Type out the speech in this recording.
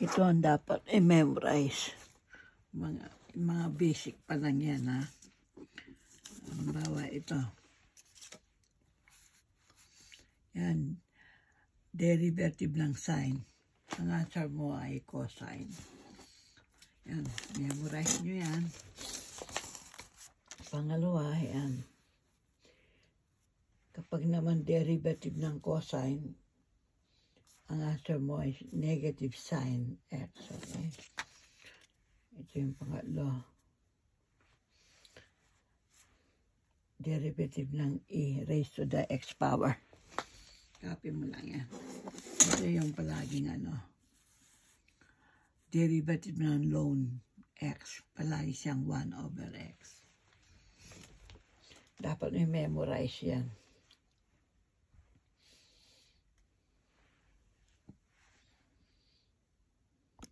Ito ang dapat i-memorize. Mga basic pa lang yan, ha. Halimbawa ito. Yan. Derivative ng sine. Ang answer mo ay cosine. Yan. Memorize nyo yan. Pangalawa, yan. Kapag naman derivative ng cosine, ang answer mo ay negative sine x. Okay? Ito yung pangatlo. Derivative ng e raised to the x power. Copy mo lang yan. Ito yung palaging derivative ng ln x. Palagi siyang 1 over x. Dapat may memorize yan.